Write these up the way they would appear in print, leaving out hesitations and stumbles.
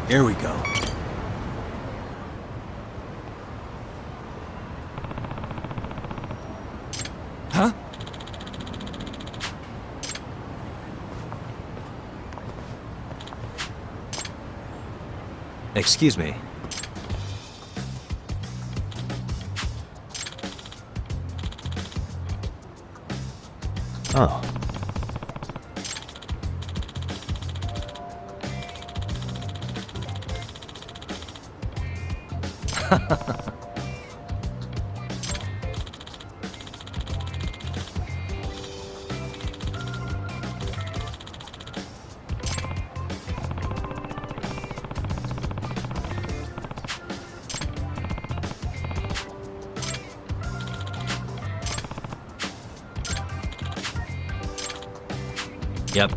Here we go. Huh? Excuse me. Oh. Yep.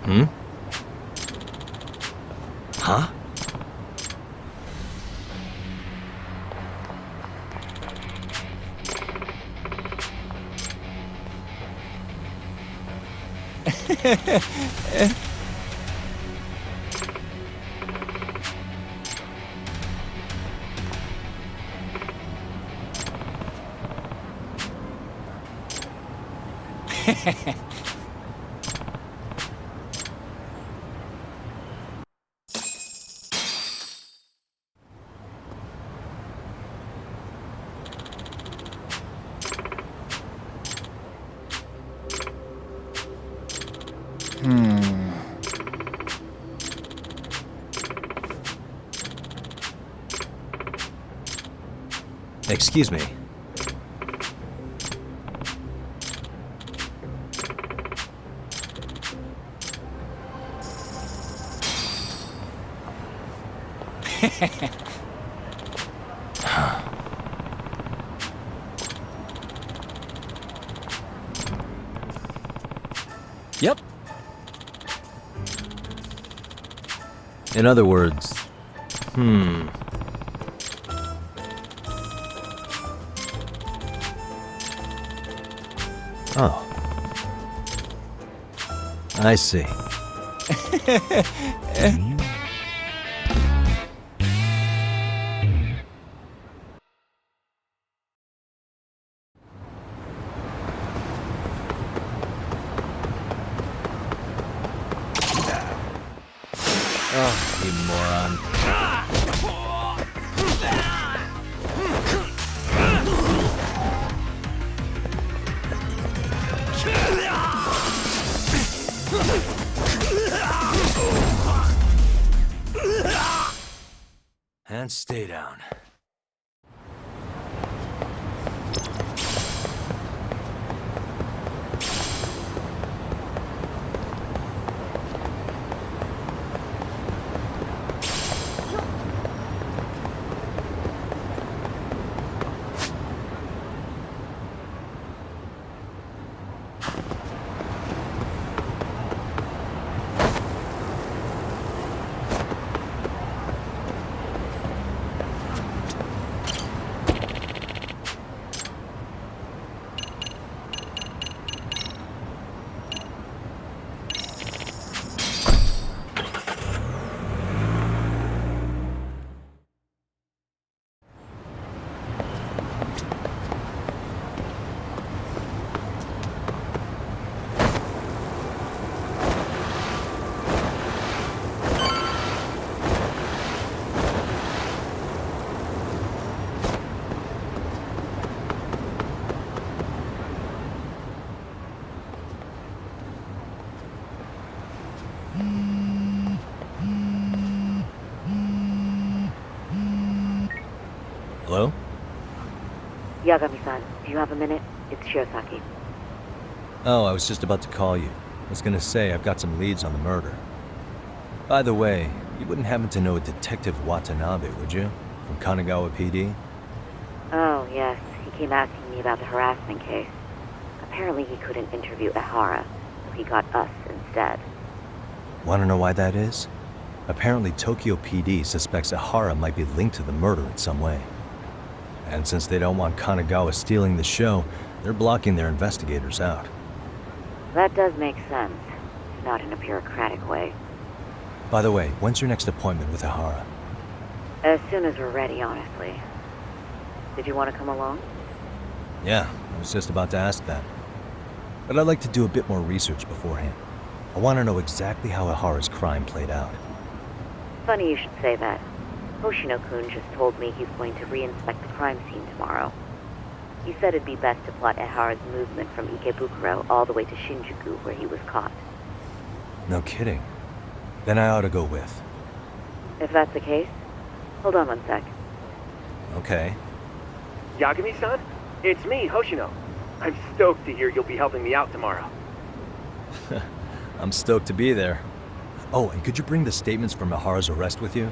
Hmm? Huh? Excuse me. Yep. In other words, Oh. I see. Oh, you moron. And stay down. Hello? Yagami-san, do you have a minute? It's Shirosaki. Oh, I was just about to call you. I was gonna say, I've got some leads on the murder. By the way, you wouldn't happen to know a Detective Watanabe, would you? From Kanagawa PD? Oh, yes. He came asking me about the harassment case. Apparently he couldn't interview Ehara, so he got us instead. Want to know why that is? Apparently Tokyo PD suspects Ehara might be linked to the murder in some way. And since they don't want Kanagawa stealing the show, they're blocking their investigators out. That does make sense. Not in a bureaucratic way. By the way, when's your next appointment with Ehara? As soon as we're ready, honestly. Did you want to come along? Yeah, I was just about to ask that. But I'd like to do a bit more research beforehand. I want to know exactly how Ehara's crime played out. Funny you should say that. Hoshino-kun just told me he's going to re-inspect the crime scene tomorrow. He said it'd be best to plot Ehara's movement from Ikebukuro all the way to Shinjuku, where he was caught. No kidding. Then I ought to go with. If that's the case, hold on one sec. Okay. Yagami-san? It's me, Hoshino. I'm stoked to hear you'll be helping me out tomorrow. I'm stoked to be there. Oh, and could you bring the statements from Ehara's arrest with you?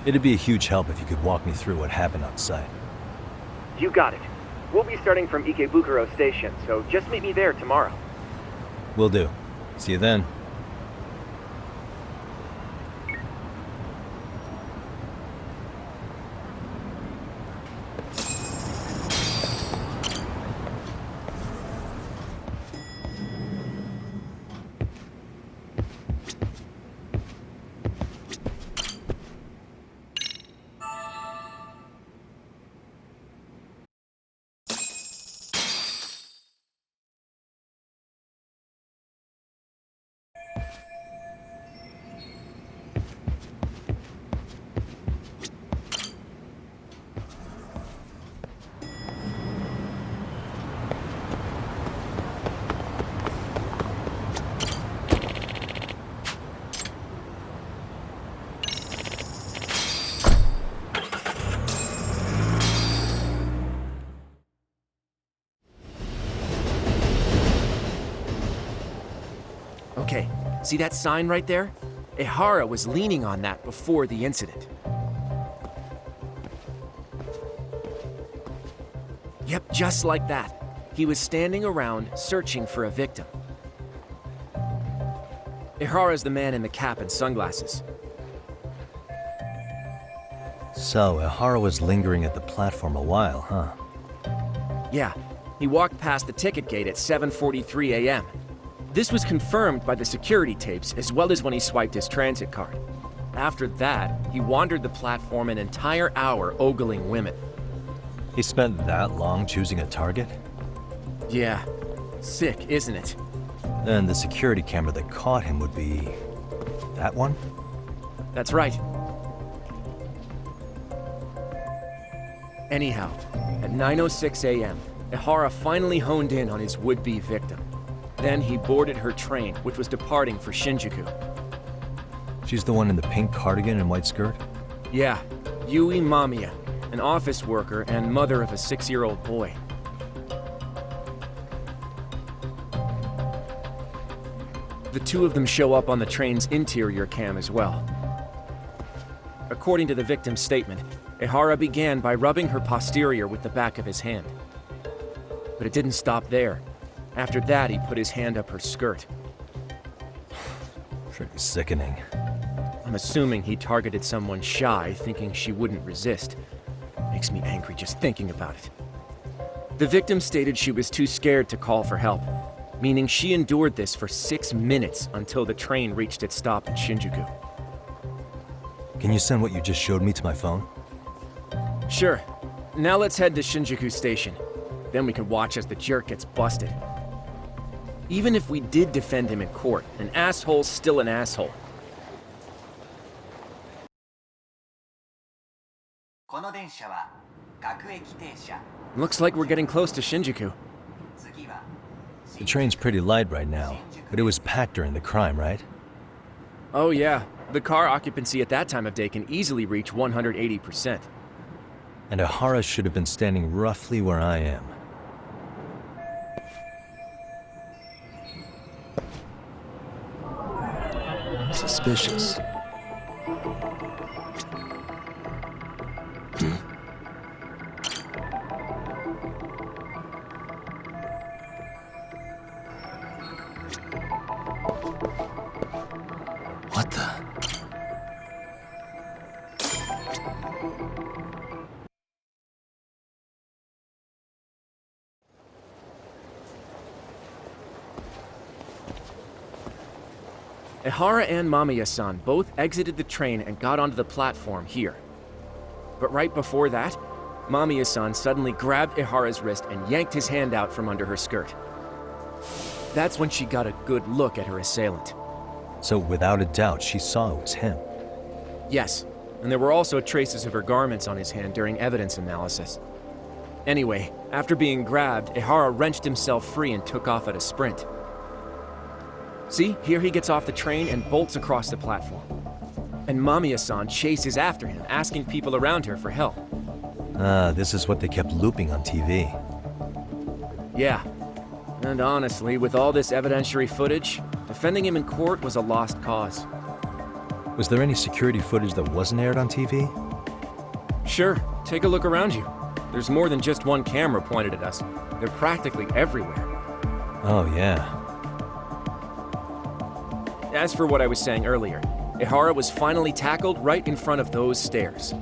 It'd be a huge help if you could walk me through what happened on site. You got it. We'll be starting from Ikebukuro Station, so just meet me there tomorrow. Will do. See you then. Okay, see that sign right there? Ehara was leaning on that before the incident. Yep, just like that. He was standing around searching for a victim. Ehara's the man in the cap and sunglasses. So, Ehara was lingering at the platform a while, huh? Yeah, he walked past the ticket gate at 7:43 a.m. This was confirmed by the security tapes as well as when he swiped his transit card. After that, he wandered the platform an entire hour ogling women. He spent that long choosing a target? Yeah, sick, isn't it? Then the security camera that caught him would be... that one? That's right. Anyhow, at 9:06 a.m., Ehara finally honed in on his would-be victim. Then he boarded her train, which was departing for Shinjuku. She's the one in the pink cardigan and white skirt? Yeah, Yui Mamiya, an office worker and mother of a 6-year-old boy. The two of them show up on the train's interior cam as well. According to the victim's statement, Ehara began by rubbing her posterior with the back of his hand. But it didn't stop there. After that, he put his hand up her skirt. Pretty sickening. I'm assuming he targeted someone shy, thinking she wouldn't resist. Makes me angry just thinking about it. The victim stated she was too scared to call for help, meaning she endured this for 6 minutes until the train reached its stop in Shinjuku. Can you send what you just showed me to my phone? Sure. Now let's head to Shinjuku Station. Then we can watch as the jerk gets busted. Even if we did defend him in court, an asshole's still an asshole. Looks like we're getting close to Shinjuku. The train's pretty light right now, but it was packed during the crime, right? Oh yeah, the car occupancy at that time of day can easily reach 180%. And Ehara should have been standing roughly where I am. Suspicious. Ehara and Mamiya-san both exited the train and got onto the platform here. But right before that, Mamiya-san suddenly grabbed Ehara's wrist and yanked his hand out from under her skirt. That's when she got a good look at her assailant. So without a doubt, she saw it was him. Yes, and there were also traces of her garments on his hand during evidence analysis. Anyway, after being grabbed, Ehara wrenched himself free and took off at a sprint. See, here he gets off the train and bolts across the platform. And Mamiya-san chases after him, asking people around her for help. Ah, this is what they kept looping on TV. Yeah. And honestly, with all this evidentiary footage, defending him in court was a lost cause. Was there any security footage that wasn't aired on TV? Sure, take a look around you. There's more than just one camera pointed at us. They're practically everywhere. Oh, yeah. As for what I was saying earlier, Ehara was finally tackled right in front of those stairs.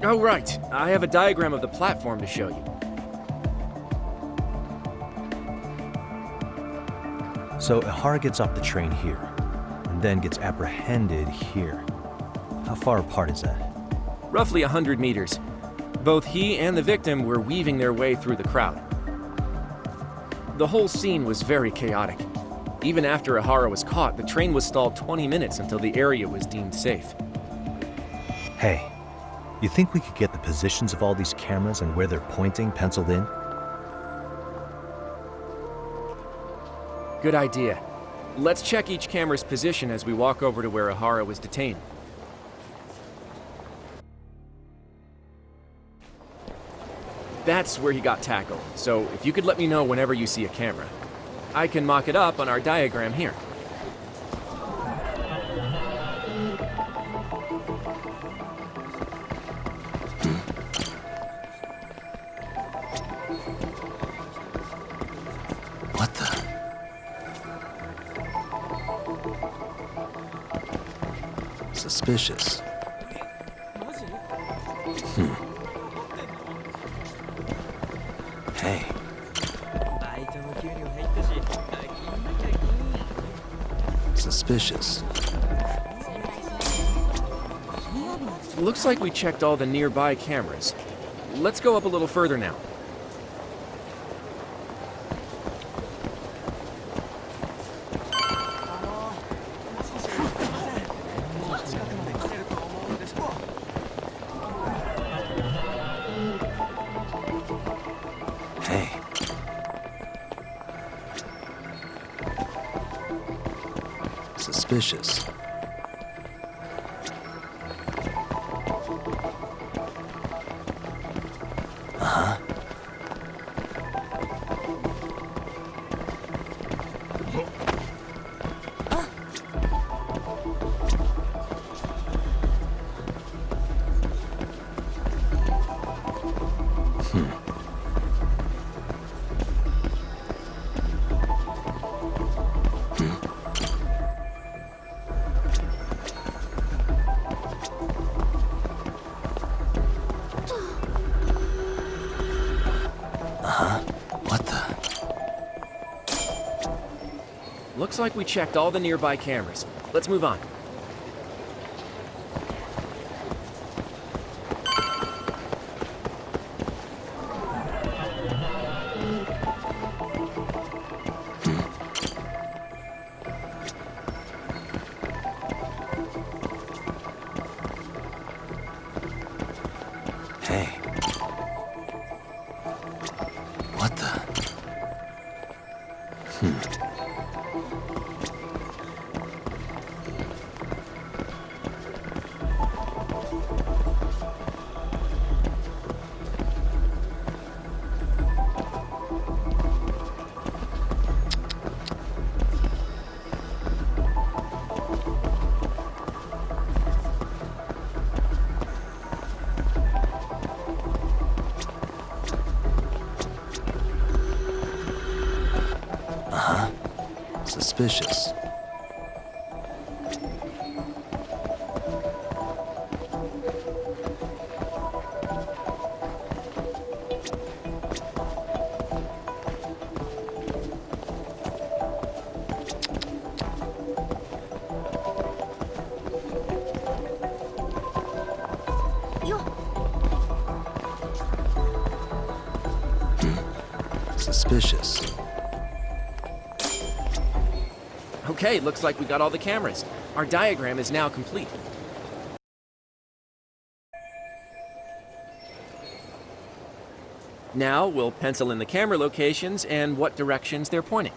Oh, right. I have a diagram of the platform to show you. So Ehara gets off the train here, and then gets apprehended here. How far apart is that? Roughly 100 meters. Both he and the victim were weaving their way through the crowd. The whole scene was very chaotic. Even after Ehara was caught, the train was stalled 20 minutes until the area was deemed safe. Hey, you think we could get the positions of all these cameras and where they're pointing penciled in? Good idea. Let's check each camera's position as we walk over to where Ehara was detained. That's where he got tackled, so if you could let me know whenever you see a camera. I can mock it up on our diagram here. What the? Suspicious. Hey. Suspicious. Looks like we checked all the nearby cameras. Let's go up a little further now. Hey. Suspicious. Uh-huh. What the? Looks like we checked all the nearby cameras. Let's move on. Hey. What the? Suspicious. Suspicious. Okay, looks like we got all the cameras. Our diagram is now complete. Now we'll pencil in the camera locations and what directions they're pointing.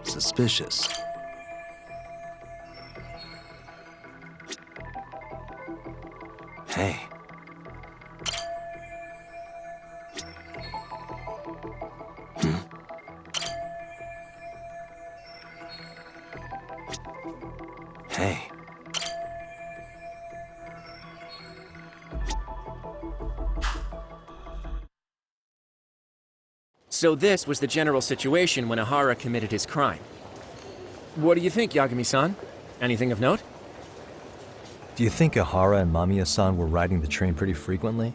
Suspicious. Hey. Hey. So this was the general situation when Ihara committed his crime. What do you think, Yagami-san? Anything of note? Do you think Ihara and Mamiya-san were riding the train pretty frequently?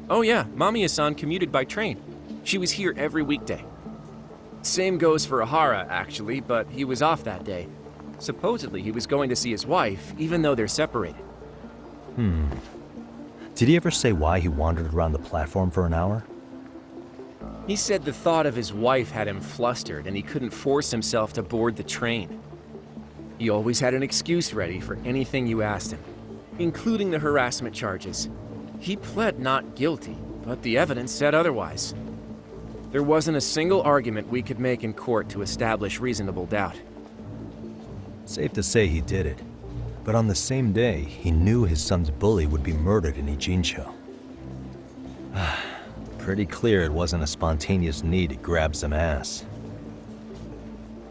Oh yeah, Mamiya-san commuted by train. She was here every weekday. Same goes for Ihara, actually, but he was off that day. Supposedly he was going to see his wife, even though they're separated. Did he ever say why he wandered around the platform for an hour? He said the thought of his wife had him flustered and he couldn't force himself to board the train. He always had an excuse ready for anything you asked him, including the harassment charges. He pled not guilty, but the evidence said otherwise. There wasn't a single argument we could make in court to establish reasonable doubt. Safe to say he did it. But on the same day, he knew his son's bully would be murdered in Ijincho. Pretty clear it wasn't a spontaneous need to grab some ass.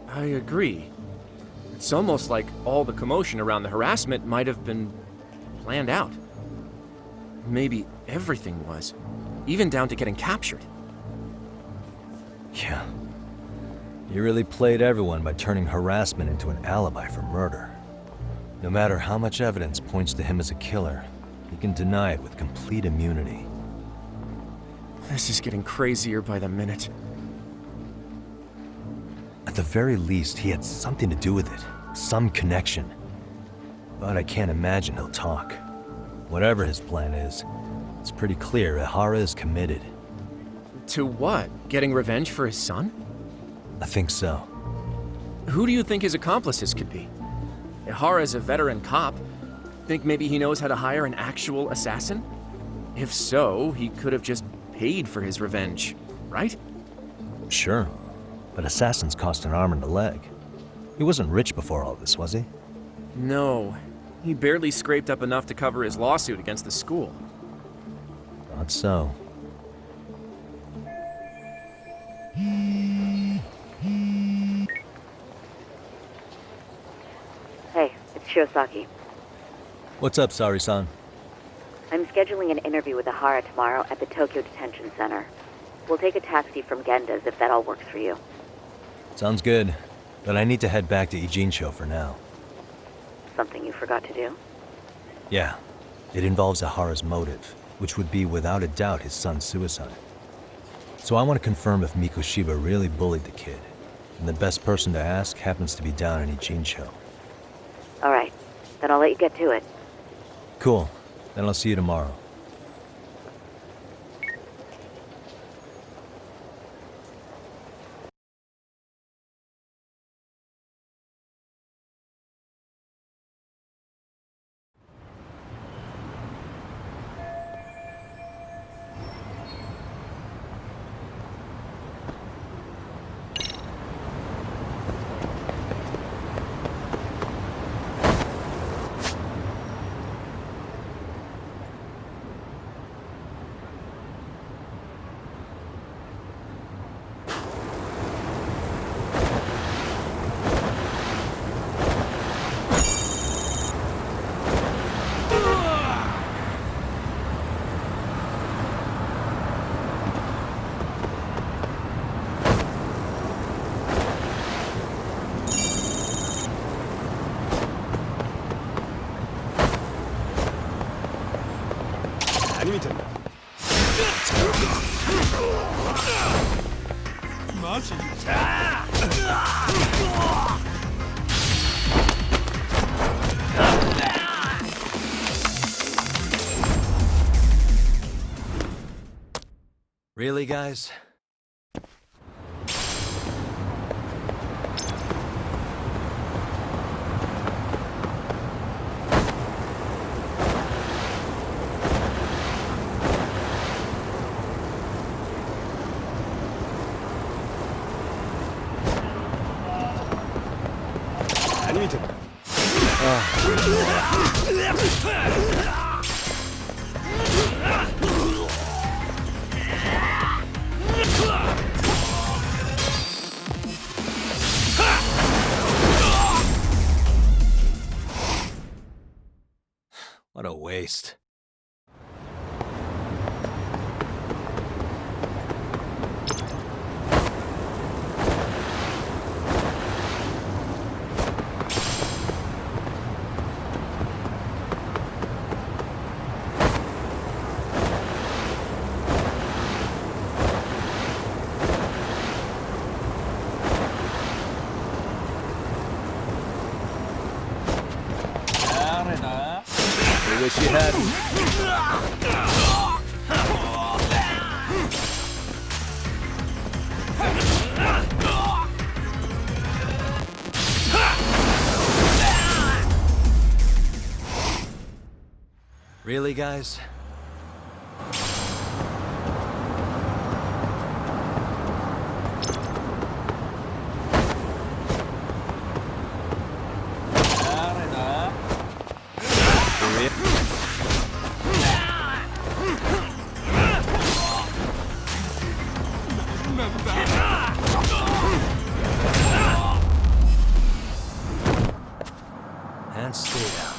I agree. It's almost like all the commotion around the harassment might have been planned out. Maybe everything was, even down to getting captured. Yeah. He really played everyone by turning harassment into an alibi for murder. No matter how much evidence points to him as a killer, he can deny it with complete immunity. This is getting crazier by the minute. At the very least, he had something to do with it. Some connection. But I can't imagine he'll talk. Whatever his plan is, it's pretty clear Ihara is committed. To what? Getting revenge for his son? I think so. Who do you think his accomplices could be? Ihara's a veteran cop. Think maybe he knows how to hire an actual assassin? If so, he could have just paid for his revenge, right? Sure. But assassins cost an arm and a leg. He wasn't rich before all this, was he? No. He barely scraped up enough to cover his lawsuit against the school. Thought so. Hey, it's Shiosaki. What's up, Sari-san? I'm scheduling an interview with Ihara tomorrow at the Tokyo Detention Center. We'll take a taxi from Genda's if that all works for you. Sounds good. But I need to head back to Ijincho for now. Something you forgot to do? Yeah. It involves Ihara's motive, which would be without a doubt his son's suicide. So I want to confirm if Mikoshiba really bullied the kid. And the best person to ask happens to be down in Ijincho. All right. Then I'll let you get to it. Cool. Then I'll see you tomorrow. Really, guys? What a waste. I wish you hadn't. Really, guys? And stay down.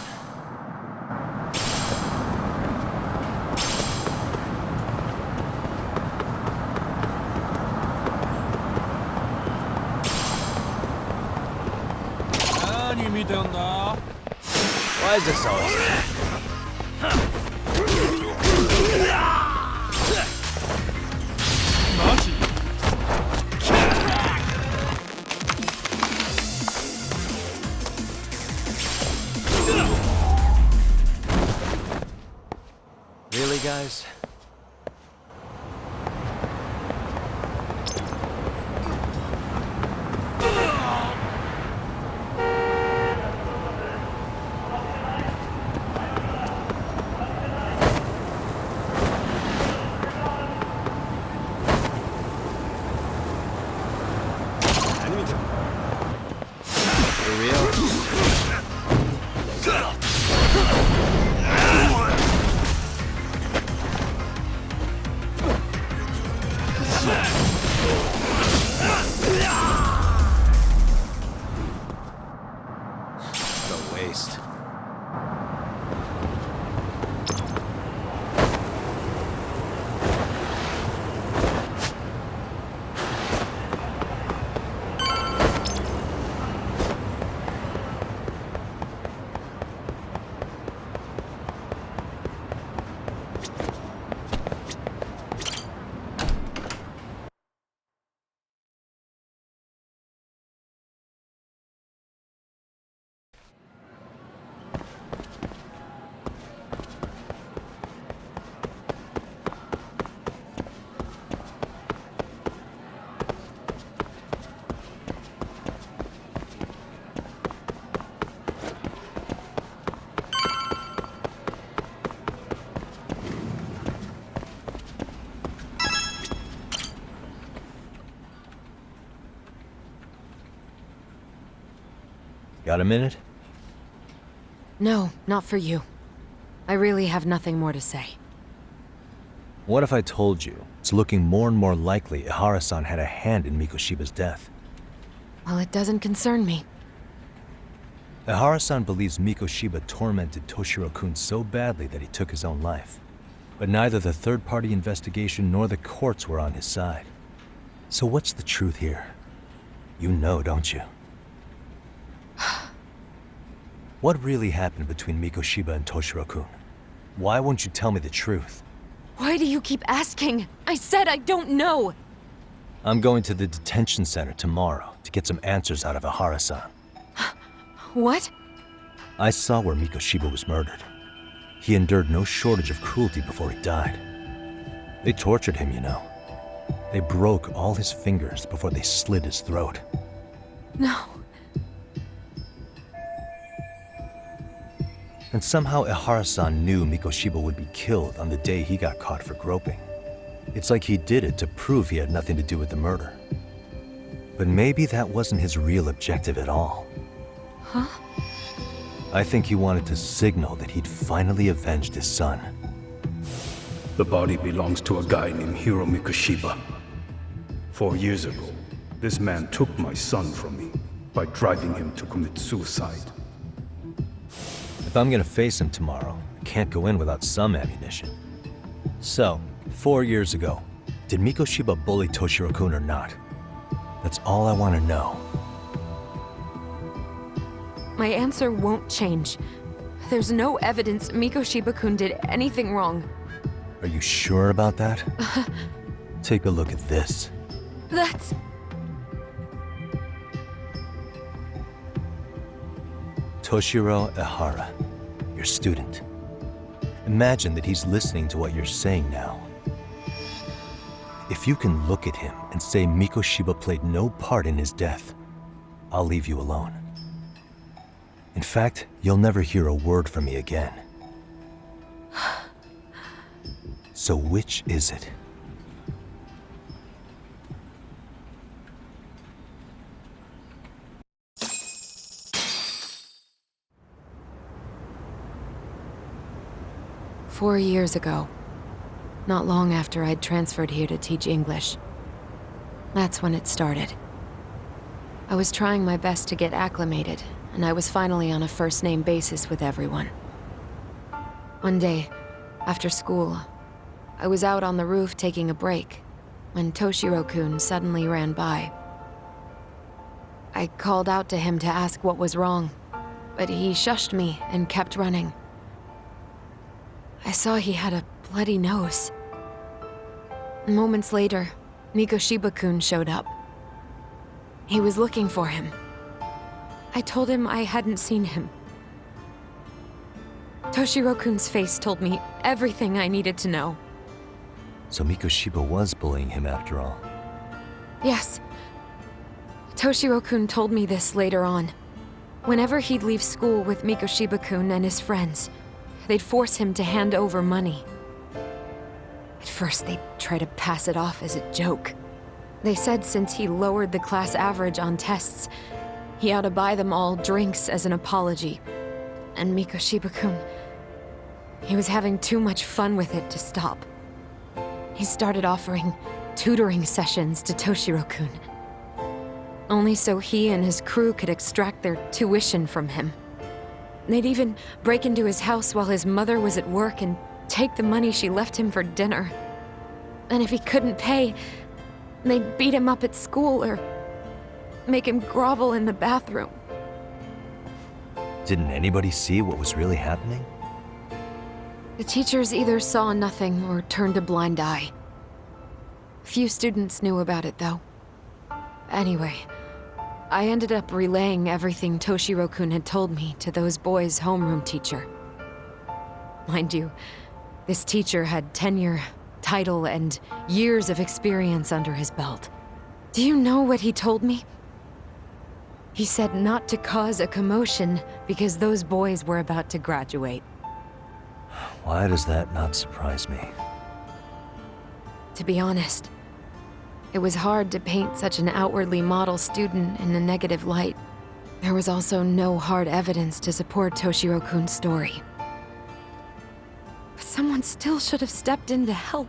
Why is this always... Really, guys? For real? What a waste. Got a minute? No, not for you. I really have nothing more to say. What if I told you it's looking more and more likely Ihara-san had a hand in Mikoshiba's death? Well, it doesn't concern me. Ihara-san believes Mikoshiba tormented Toshiro-kun so badly that he took his own life. But neither the third-party investigation nor the courts were on his side. So what's the truth here? You know, don't you? What really happened between Mikoshiba and Toshiro-kun? Why won't you tell me the truth? Why do you keep asking? I said I don't know! I'm going to the detention center tomorrow to get some answers out of Ihara-san. What? I saw where Mikoshiba was murdered. He endured no shortage of cruelty before he died. They tortured him, you know. They broke all his fingers before they slit his throat. No. And somehow Ihara-san knew Mikoshiba would be killed on the day he got caught for groping. It's like he did it to prove he had nothing to do with the murder. But maybe that wasn't his real objective at all. Huh? I think he wanted to signal that he'd finally avenged his son. The body belongs to a guy named Hiro Mikoshiba. 4 years ago, this man took my son from me by driving him to commit suicide. If I'm gonna face him tomorrow, I can't go in without some ammunition. So, 4 years ago, did Mikoshiba bully Toshiro-kun or not? That's all I want to know. My answer won't change. There's no evidence Mikoshiba-kun did anything wrong. Are you sure about that? Take a look at this. That's... Toshiro Ihara, your student. Imagine that he's listening to what you're saying now. If you can look at him and say Mikoshiba played no part in his death, I'll leave you alone. In fact, you'll never hear a word from me again. So which is it? "4 years ago, not long after I'd transferred here to teach English. That's when it started. I was trying my best to get acclimated, and I was finally on a first-name basis with everyone. One day, after school, I was out on the roof taking a break, when Toshiro-kun suddenly ran by. I called out to him to ask what was wrong, but he shushed me and kept running. I saw he had a bloody nose. Moments later, Mikoshiba-kun showed up. He was looking for him. I told him I hadn't seen him. Toshiro-kun's face told me everything I needed to know. So Mikoshiba was bullying him after all. Yes. Toshiro-kun told me this later on. Whenever he'd leave school with Mikoshiba-kun and his friends, they'd force him to hand over money. At first, they'd try to pass it off as a joke. They said since he lowered the class average on tests, he ought to buy them all drinks as an apology. And Mikoshiba-kun, he was having too much fun with it to stop. He started offering tutoring sessions to Toshiro-kun. Only so he and his crew could extract their tuition from him. They'd even break into his house while his mother was at work and take the money she left him for dinner. And if he couldn't pay, they'd beat him up at school or make him grovel in the bathroom. Didn't anybody see what was really happening? The teachers either saw nothing or turned a blind eye. Few students knew about it, though. Anyway, I ended up relaying everything Toshiro-kun had told me to those boys' homeroom teacher. Mind you, this teacher had tenure, title, and years of experience under his belt. Do you know what he told me? He said not to cause a commotion because those boys were about to graduate. Why does that not surprise me? To be honest, it was hard to paint such an outwardly model student in a negative light. There was also no hard evidence to support Toshiro-kun's story. But someone still should have stepped in to help.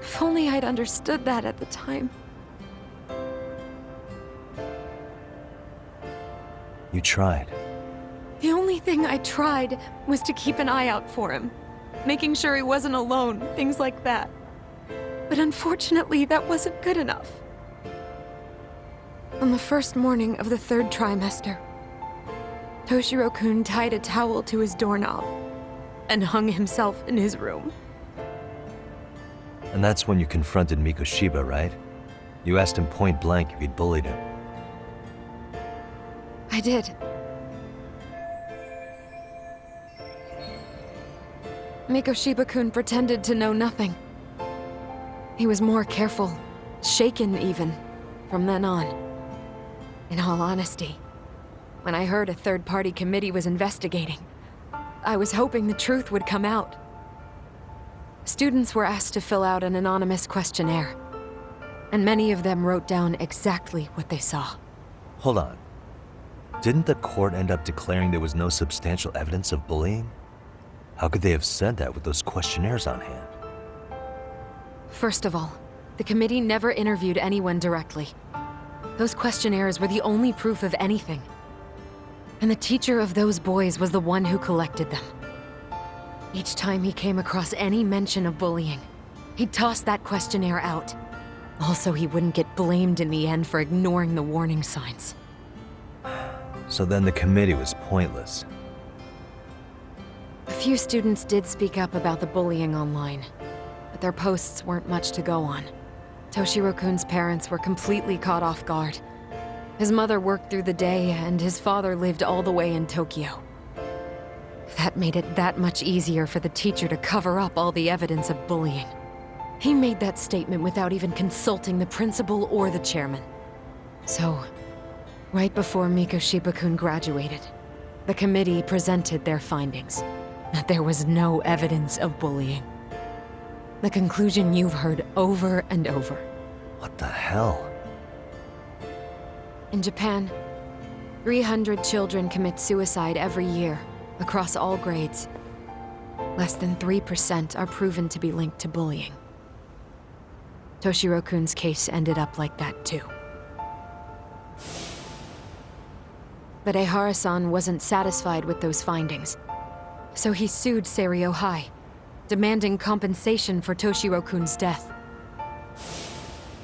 If only I'd understood that at the time. You tried. The only thing I tried was to keep an eye out for him, making sure he wasn't alone, things like that. But unfortunately, that wasn't good enough. On the first morning of the 3rd trimester, Toshiro-kun tied a towel to his doorknob and hung himself in his room. And that's when you confronted Mikoshiba, right? You asked him point blank if he'd bullied him. I did. Mikoshiba-kun pretended to know nothing. He was more careful, shaken even, from then on. In all honesty, when I heard a third-party committee was investigating, I was hoping the truth would come out. Students were asked to fill out an anonymous questionnaire, and many of them wrote down exactly what they saw. Hold on. Didn't the court end up declaring there was no substantial evidence of bullying? How could they have said that with those questionnaires on hand? First of all, the committee never interviewed anyone directly. Those questionnaires were the only proof of anything. And the teacher of those boys was the one who collected them. Each time he came across any mention of bullying, he'd toss that questionnaire out. Also, he wouldn't get blamed in the end for ignoring the warning signs. So then the committee was pointless. A few students did speak up about the bullying online, but their posts weren't much to go on. Toshiro-kun's parents were completely caught off guard. His mother worked through the day, and his father lived all the way in Tokyo. That made it that much easier for the teacher to cover up all the evidence of bullying. He made that statement without even consulting the principal or the chairman. So, right before Mikoshiba-kun graduated, the committee presented their findings, that there was no evidence of bullying. The conclusion you've heard over and over. What the hell? In Japan, 300 children commit suicide every year, across all grades. Less than 3% are proven to be linked to bullying. Toshiro-kun's case ended up like that too. But Ehara-san wasn't satisfied with those findings, so he sued Seiryo High, demanding compensation for Toshiro-kun's death.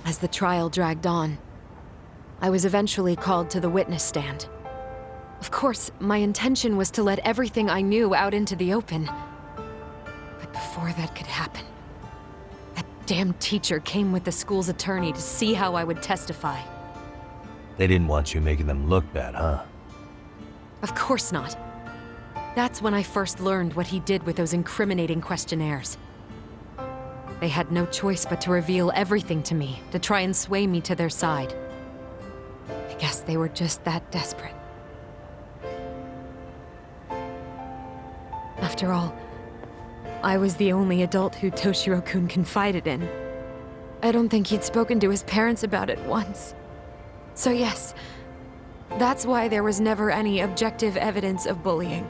As the trial dragged on, I was eventually called to the witness stand. Of course, my intention was to let everything I knew out into the open. But before that could happen, that damn teacher came with the school's attorney to see how I would testify. They didn't want you making them look bad, huh? Of course not. That's when I first learned what he did with those incriminating questionnaires. They had no choice but to reveal everything to me, to try and sway me to their side. I guess they were just that desperate. After all, I was the only adult who Toshiro-kun confided in. I don't think he'd spoken to his parents about it once. So yes, that's why there was never any objective evidence of bullying.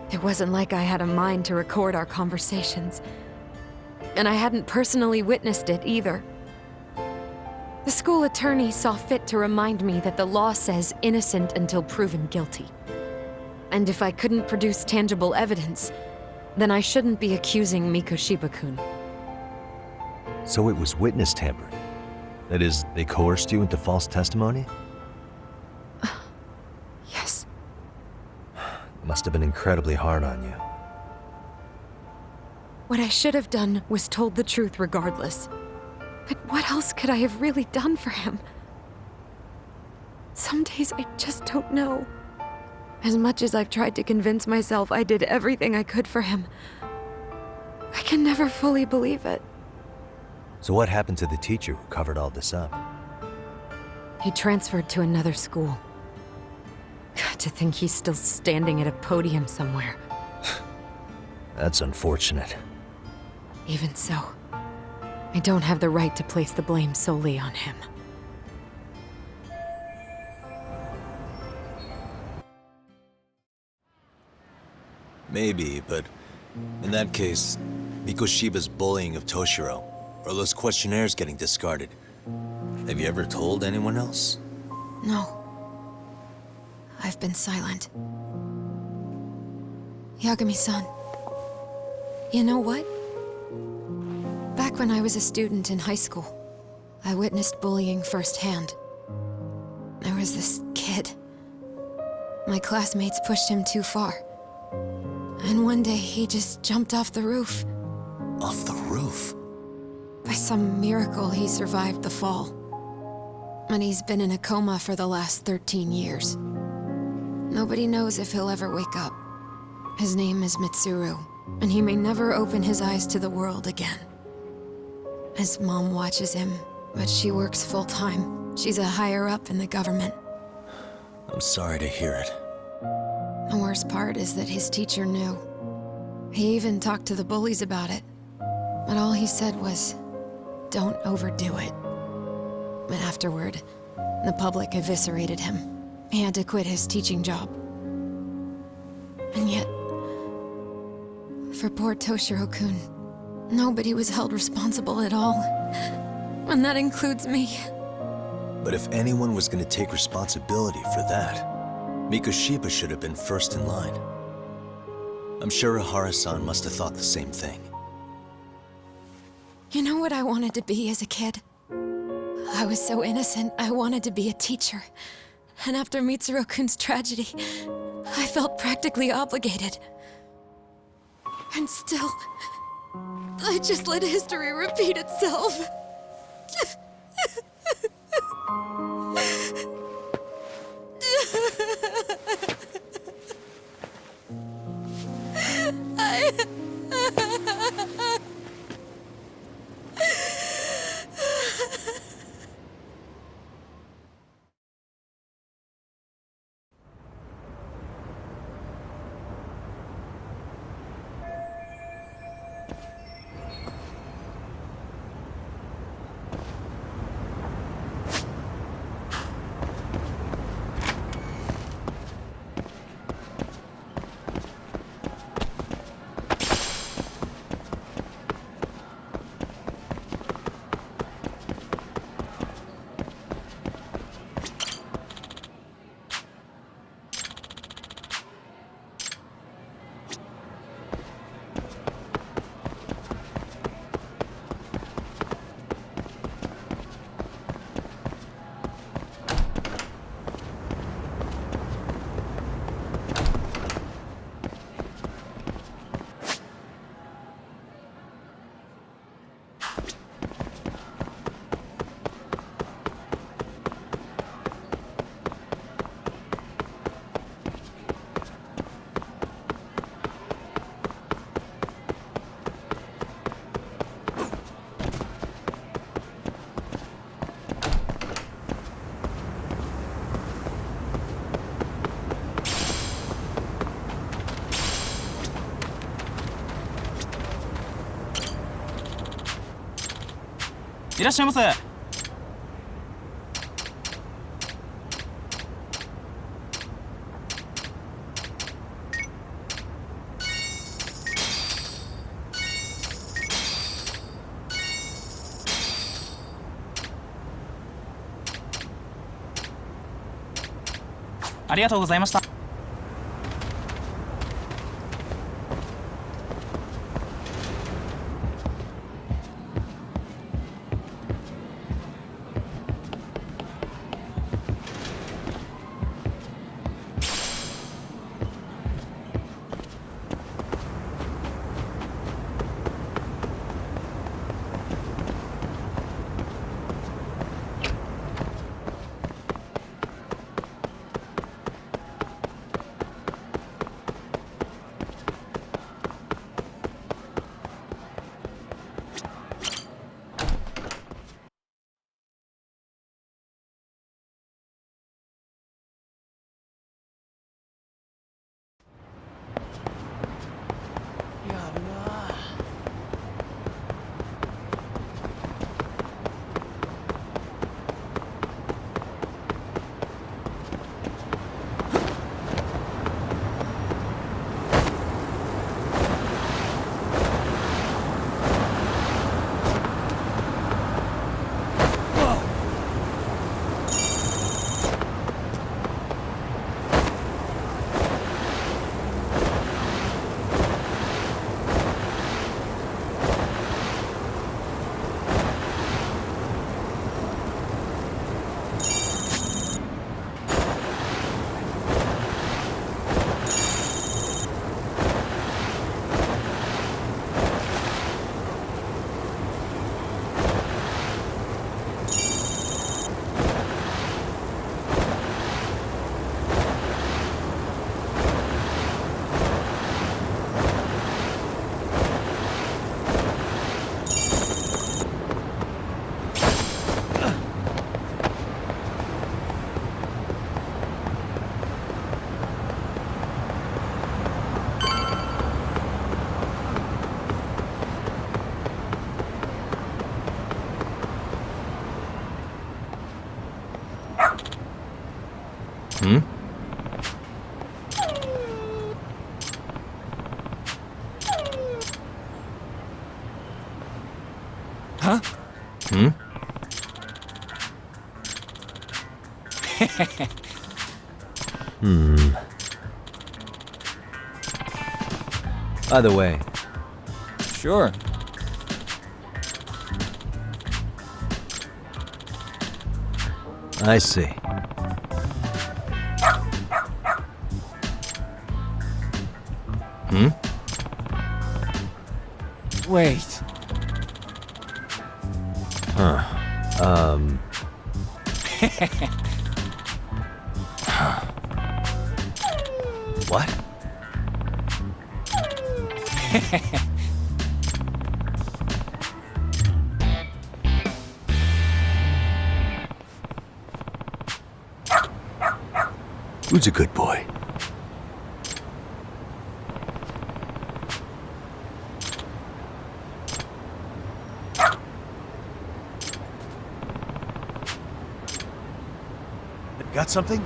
It wasn't like I had a mind to record our conversations. And I hadn't personally witnessed it either. The school attorney saw fit to remind me that the law says innocent until proven guilty. And if I couldn't produce tangible evidence, then I shouldn't be accusing Mikoshiba-kun. So it was witness tampering? That is, they coerced you into false testimony? Yes. It must have been incredibly hard on you. What I should have done was told the truth regardless. But what else could I have really done for him? Some days I just don't know. As much as I've tried to convince myself I did everything I could for him, I can never fully believe it. So what happened to the teacher who covered all this up? He transferred to another school. To think he's still standing at a podium somewhere. That's unfortunate. Even so, I don't have the right to place the blame solely on him. Maybe, but in that case, Mikoshiba's bullying of Toshiro, or those questionnaires getting discarded. Have you ever told anyone else? No. I've been silent. Yagami-san, you know what? Back when I was a student in high school, I witnessed bullying firsthand. There was this kid. My classmates pushed him too far. And one day he just jumped off the roof. Off the roof? By some miracle, he survived the fall. And he's been in a coma for the last 13 years. Nobody knows if he'll ever wake up. His name is Mitsuru, and he may never open his eyes to the world again. His mom watches him, but she works full-time. She's a higher-up in the government. I'm sorry to hear it. The worst part is that his teacher knew. He even talked to the bullies about it. But all he said was, don't overdo it. But afterward, the public eviscerated him. He had to quit his teaching job. And yet, for poor Toshiro-kun, nobody was held responsible at all. And that includes me. But if anyone was going to take responsibility for that, Mikoshiba should have been first in line. I'm sure Ihara-san must have thought the same thing. You know what I wanted to be as a kid? I was so innocent, I wanted to be a teacher. And after Mitsuru-kun's tragedy, I felt practically obligated. And still, I just let history repeat itself.いらっしゃいませ。ありがとうございました。Huh? Hmm? By the way, Sure. I see. Hmm? Wait. What? Who's a good boy? Got something?